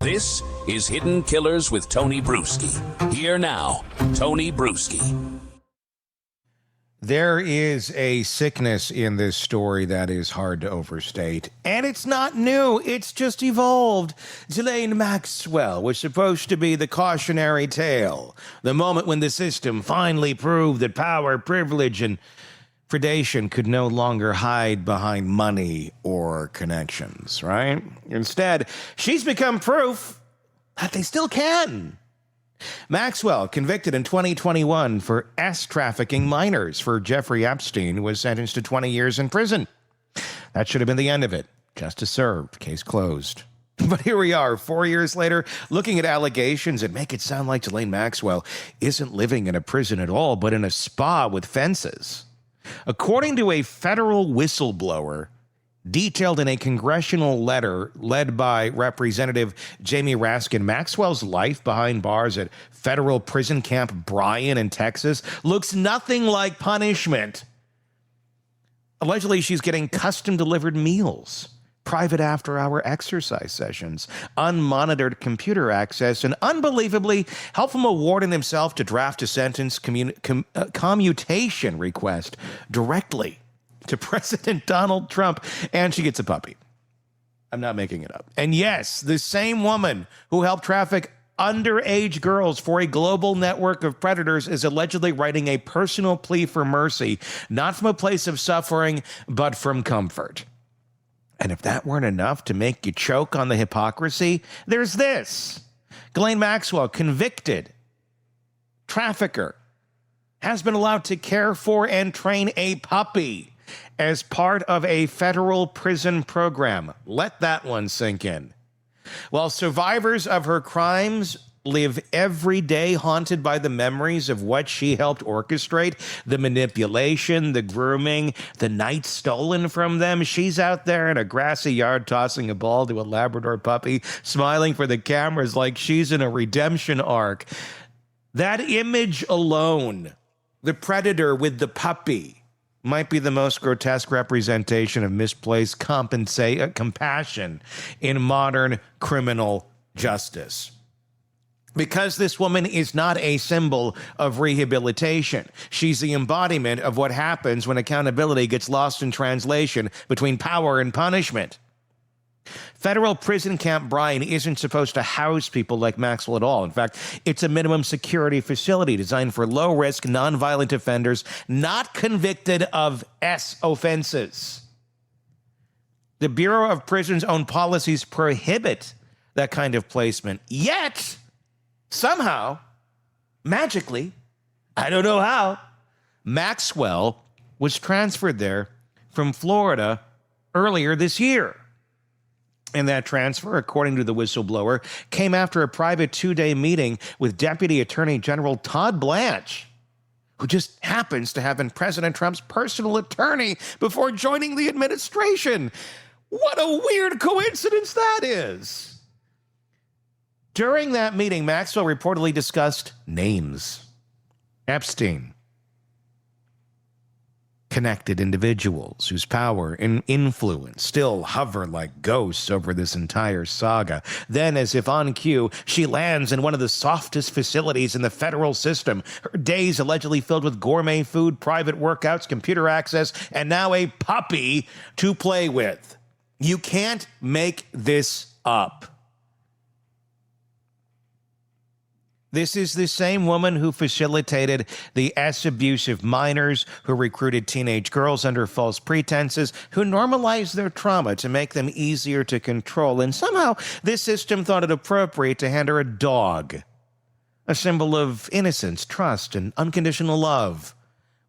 This is Hidden Killers with Tony Brueski. Here now, Tony Brueski. There is a sickness in this story that is hard to overstate. And it's not new, it's just evolved. Ghislaine Maxwell was supposed to be the cautionary tale. The moment when the system finally proved that power, privilege, and predation could no longer hide behind money or connections, right? Instead, she's become proof that they still can. Maxwell, convicted in 2021 for trafficking minors for Jeffrey Epstein, was sentenced to 20 years in prison. That should have been the end of it. Justice served. Case closed. But here we are, 4 years later, looking at allegations that make it sound like Ghislaine Maxwell isn't living in a prison at all, but in a spa with fences. According to a federal whistleblower, detailed in a congressional letter led by Representative Jamie Raskin, Maxwell's life behind bars at Federal Prison Camp Bryan in Texas looks nothing like punishment. Allegedly, she's getting custom-delivered meals, private after-hour exercise sessions, unmonitored computer access, and unbelievably, help from a warden himself to draft a sentence-commutation request directly to President Donald Trump, and she gets a puppy. I'm not making it up. And yes, the same woman who helped traffic underage girls for a global network of predators is allegedly writing a personal plea for mercy, not from a place of suffering, but from comfort. And if that weren't enough to make you choke on the hypocrisy, there's this. Ghislaine Maxwell, convicted trafficker, has been allowed to care for and train a puppy as part of a federal prison program. Let that one sink in. While survivors of her crimes live every day haunted by the memories of what she helped orchestrate, the manipulation, the grooming, the nights stolen from them, she's out there in a grassy yard tossing a ball to a Labrador puppy, smiling for the cameras like she's in a redemption arc. That image alone, the predator with the puppy, might be the most grotesque representation of misplaced compassion in modern criminal justice. Because this woman is not a symbol of rehabilitation. She's the embodiment of what happens when accountability gets lost in translation between power and punishment. Federal Prison Camp Bryan isn't supposed to house people like Maxwell at all. In fact, it's a minimum security facility designed for low-risk, nonviolent offenders not convicted of offenses. The Bureau of Prisons' own policies prohibit that kind of placement. Yet, somehow, magically, I don't know how, Maxwell was transferred there from Florida earlier this year. And that transfer, according to the whistleblower, came after a private 2-day meeting with Deputy Attorney General Todd Blanche, who just happens to have been President Trump's personal attorney before joining the administration. What a weird coincidence that is. During that meeting, Maxwell reportedly discussed names. Epstein. Connected individuals whose power and influence still hover like ghosts over this entire saga. Then, as if on cue, she lands in one of the softest facilities in the federal system. Her days allegedly filled with gourmet food, private workouts, computer access, and now a puppy to play with. You can't make this up. This is the same woman who facilitated the abuse of minors, who recruited teenage girls under false pretenses, who normalized their trauma to make them easier to control. And somehow this system thought it appropriate to hand her a dog, a symbol of innocence, trust, and unconditional love,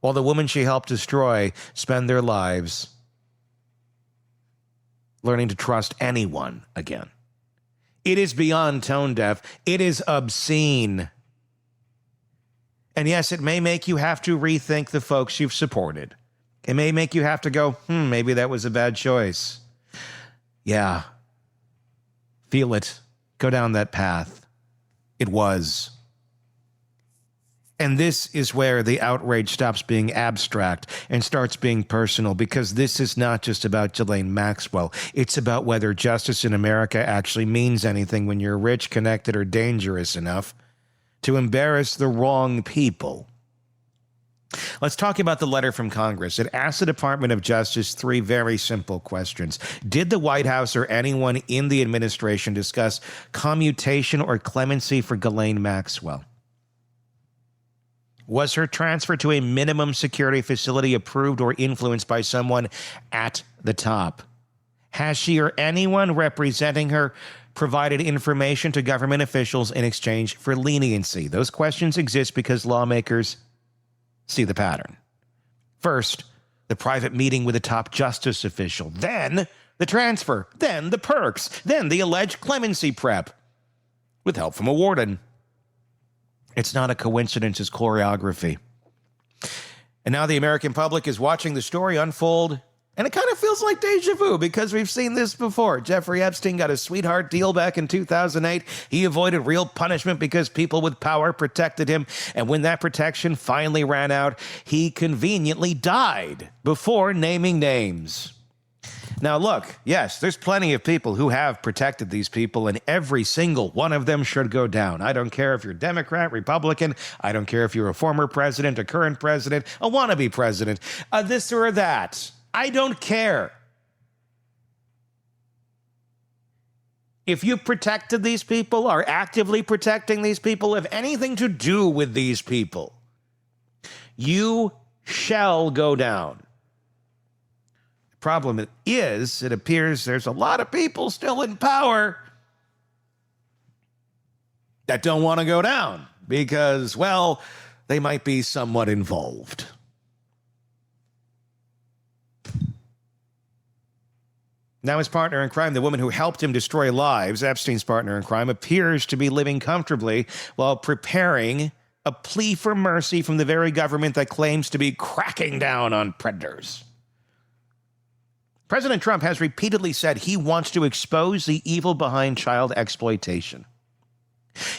while the woman she helped destroy spend their lives learning to trust anyone again. It is beyond tone deaf. It is obscene. And yes, it may make you have to rethink the folks you've supported. It may make you have to go, maybe that was a bad choice. Yeah. Feel it. Go down that path. It was. And this is where the outrage stops being abstract and starts being personal, because this is not just about Ghislaine Maxwell. It's about whether justice in America actually means anything when you're rich, connected, or dangerous enough to embarrass the wrong people. Let's talk about the letter from Congress. It asks the Department of Justice 3 very simple questions. Did the White House or anyone in the administration discuss commutation or clemency for Ghislaine Maxwell? Was her transfer to a minimum security facility approved or influenced by someone at the top? Has she or anyone representing her provided information to government officials in exchange for leniency? Those questions exist because lawmakers see the pattern. First, the private meeting with a top justice official, then the transfer, then the perks, then the alleged clemency prep with help from a warden. It's not a coincidence, it's choreography. And now the American public is watching the story unfold, and it kind of feels like deja vu because we've seen this before. Jeffrey Epstein got a sweetheart deal back in 2008. He avoided real punishment because people with power protected him. And when that protection finally ran out, he conveniently died before naming names. Now, look, yes, there's plenty of people who have protected these people, and every single one of them should go down. I don't care if you're Democrat, Republican. I don't care if you're a former president, a current president, a wannabe president, this or that. I don't care. If you protected these people, are actively protecting these people, have anything to do with these people, you shall go down. Problem is, it appears there's a lot of people still in power that don't want to go down because, well, they might be somewhat involved. Now his partner in crime, the woman who helped him destroy lives, Epstein's partner in crime, appears to be living comfortably while preparing a plea for mercy from the very government that claims to be cracking down on predators. President Trump has repeatedly said he wants to expose the evil behind child exploitation.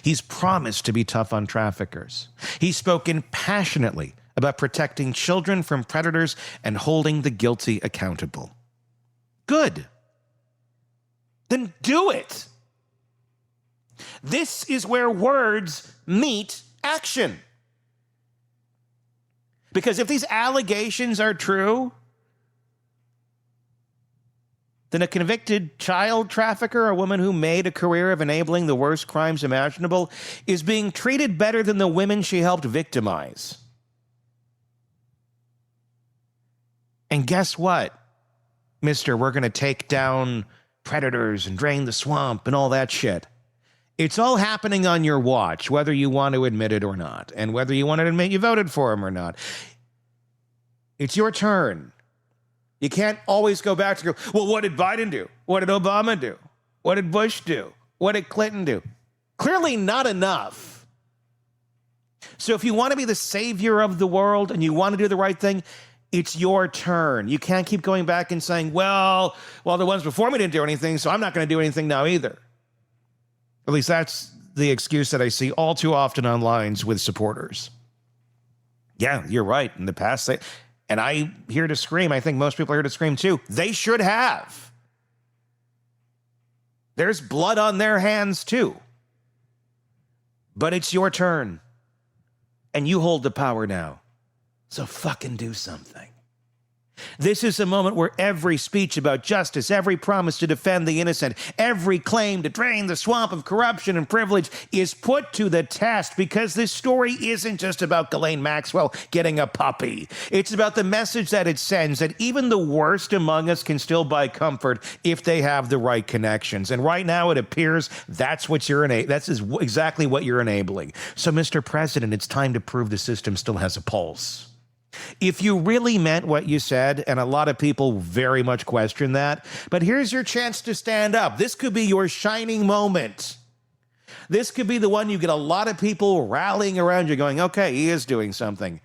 He's promised to be tough on traffickers. He's spoken passionately about protecting children from predators and holding the guilty accountable. Good. Then do it. This is where words meet action. Because if these allegations are true, then a convicted child trafficker, a woman who made a career of enabling the worst crimes imaginable, is being treated better than the women she helped victimize. And guess what, mister? We're going to take down predators and drain the swamp and all that shit. It's all happening on your watch, whether you want to admit it or not, and whether you want to admit you voted for him or not. It's your turn. You can't always go back to go, well, what did Biden do? What did Obama do? What did Bush do? What did Clinton do? Clearly not enough. So if you want to be the savior of the world and you want to do the right thing, it's your turn. You can't keep going back and saying, well, the ones before me didn't do anything, so I'm not going to do anything now either. At least that's the excuse that I see all too often on lines with supporters. Yeah, you're right. In the past, and I'm here to scream, I think most people are here to scream too, they should have. There's blood on their hands too. But it's your turn. And you hold the power now. So fucking do something. This is a moment where every speech about justice, every promise to defend the innocent, every claim to drain the swamp of corruption and privilege is put to the test, because this story isn't just about Ghislaine Maxwell getting a puppy. It's about the message that it sends, that even the worst among us can still buy comfort if they have the right connections. And right now it appears that's what that's exactly what you're enabling. So, Mr. President, it's time to prove the system still has a pulse. If you really meant what you said, and a lot of people very much question that, but here's your chance to stand up. This could be your shining moment. This could be the one you get a lot of people rallying around you going, okay, he is doing something.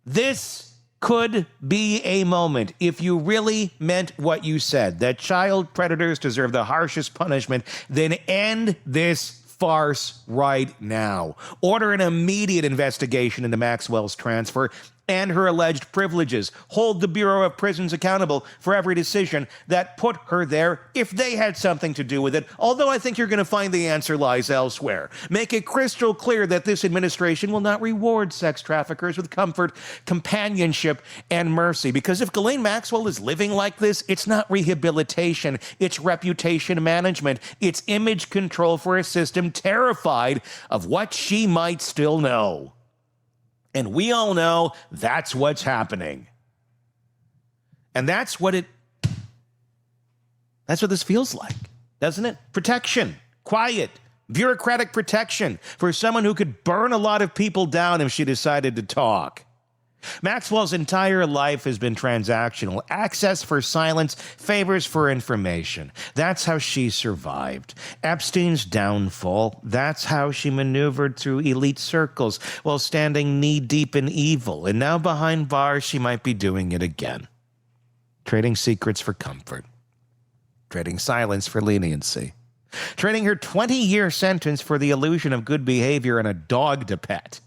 This could be a moment, if you really meant what you said, that child predators deserve the harshest punishment, then end this farce right now. Order an immediate investigation into Maxwell's transfer and her alleged privileges. Hold the Bureau of Prisons accountable for every decision that put her there if they had something to do with it, although I think you're going to find the answer lies elsewhere. Make it crystal clear that this administration will not reward sex traffickers with comfort, companionship, and mercy. Because if Ghislaine Maxwell is living like this, it's not rehabilitation, it's reputation management, it's image control for a system terrified of what she might still know. And we all know that's what's happening. And that's what this feels like, doesn't it? Protection, quiet, bureaucratic protection for someone who could burn a lot of people down if she decided to talk. Maxwell's entire life has been transactional. Access for silence, favors for information. That's how she survived. Epstein's downfall, that's how she maneuvered through elite circles while standing knee-deep in evil. And now behind bars, she might be doing it again. Trading secrets for comfort. Trading silence for leniency. Trading her 20-year sentence for the illusion of good behavior and a dog to pet.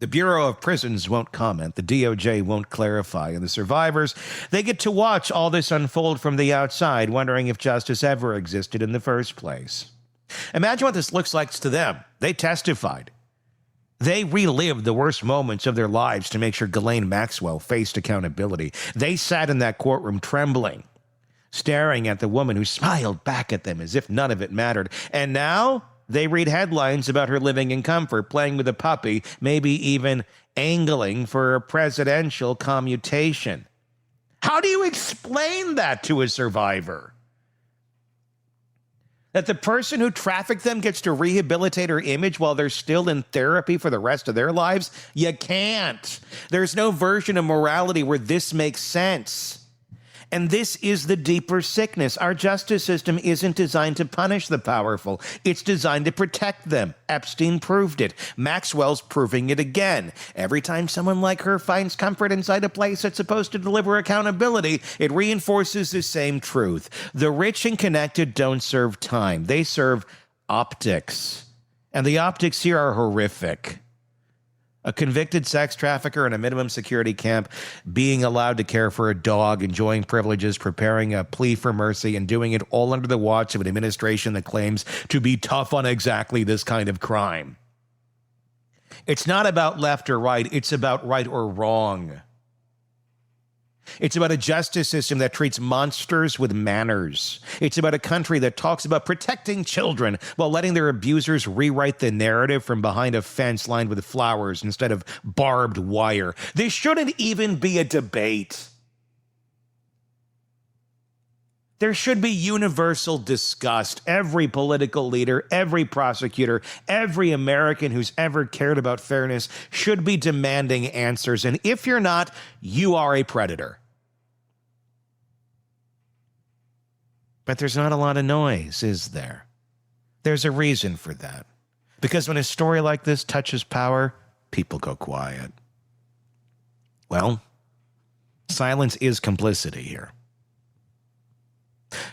The Bureau of Prisons won't comment, the DOJ won't clarify, and the survivors, they get to watch all this unfold from the outside, wondering if justice ever existed in the first place. Imagine what this looks like to them. They testified. They relived the worst moments of their lives to make sure Ghislaine Maxwell faced accountability. They sat in that courtroom trembling, staring at the woman who smiled back at them as if none of it mattered. And now they read headlines about her living in comfort, playing with a puppy, maybe even angling for a presidential commutation. How do you explain that to a survivor? That the person who trafficked them gets to rehabilitate her image while they're still in therapy for the rest of their lives? You can't. There's no version of morality where this makes sense. And this is the deeper sickness. Our justice system isn't designed to punish the powerful. It's designed to protect them. Epstein proved it. Maxwell's proving it again. Every time someone like her finds comfort inside a place that's supposed to deliver accountability, it reinforces the same truth. The rich and connected don't serve time. They serve optics. And the optics here are horrific. A convicted sex trafficker in a minimum security camp being allowed to care for a dog, enjoying privileges, preparing a plea for mercy, and doing it all under the watch of an administration that claims to be tough on exactly this kind of crime. It's not about left or right. It's about right or wrong. It's about a justice system that treats monsters with manners. It's about a country that talks about protecting children while letting their abusers rewrite the narrative from behind a fence lined with flowers instead of barbed wire. This shouldn't even be a debate. There should be universal disgust. Every political leader, every prosecutor, every American who's ever cared about fairness should be demanding answers. And if you're not, you are a predator. But there's not a lot of noise, is there? There's a reason for that. Because when a story like this touches power, people go quiet. Well, silence is complicity here.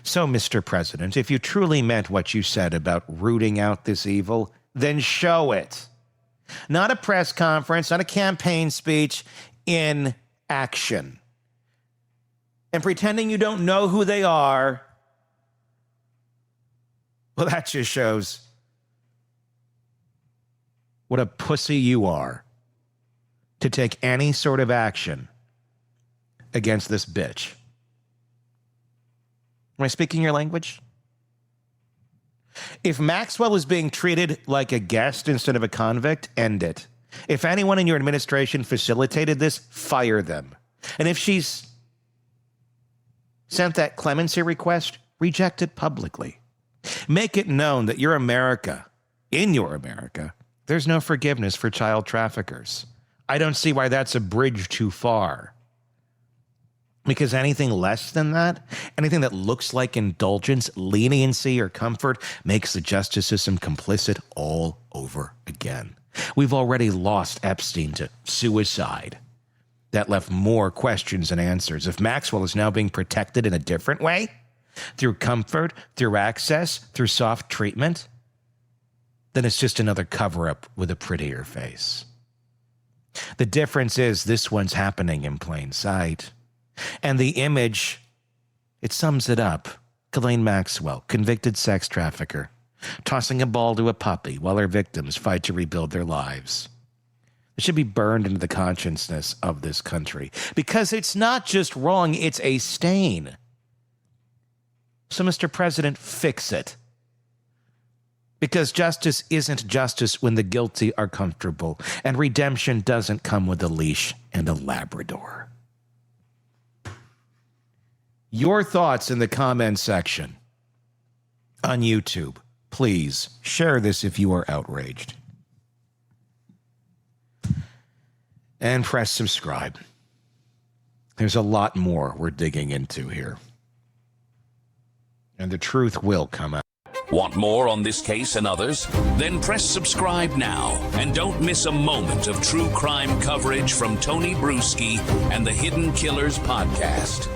So, Mr. President, if you truly meant what you said about rooting out this evil, then show it. Not a press conference, not a campaign speech, in action. And pretending you don't know who they are, well, that just shows what a pussy you are to take any sort of action against this bitch. Am I speaking your language? If Maxwell is being treated like a guest instead of a convict, end it. If anyone in your administration facilitated this, fire them. And if she's sent that clemency request, reject it publicly. Make it known that your America, in your America, there's no forgiveness for child traffickers. I don't see why that's a bridge too far. Because anything less than that, anything that looks like indulgence, leniency, or comfort makes the justice system complicit all over again. We've already lost Epstein to suicide. That left more questions than answers. If Maxwell is now being protected in a different way, through comfort, through access, through soft treatment, then it's just another cover-up with a prettier face. The difference is this one's happening in plain sight. And the image, it sums it up. Ghislaine Maxwell, convicted sex trafficker, tossing a ball to a puppy while her victims fight to rebuild their lives. It should be burned into the consciousness of this country because it's not just wrong, it's a stain. So, Mr. President, fix it. Because justice isn't justice when the guilty are comfortable, and redemption doesn't come with a leash and a Labrador. Your thoughts in the comments section on YouTube. Please share this if you are outraged. And press subscribe. There's a lot more we're digging into here. And the truth will come out. Want more on this case and others? Then press subscribe now and don't miss a moment of true crime coverage from Tony Brueski and the Hidden Killers podcast.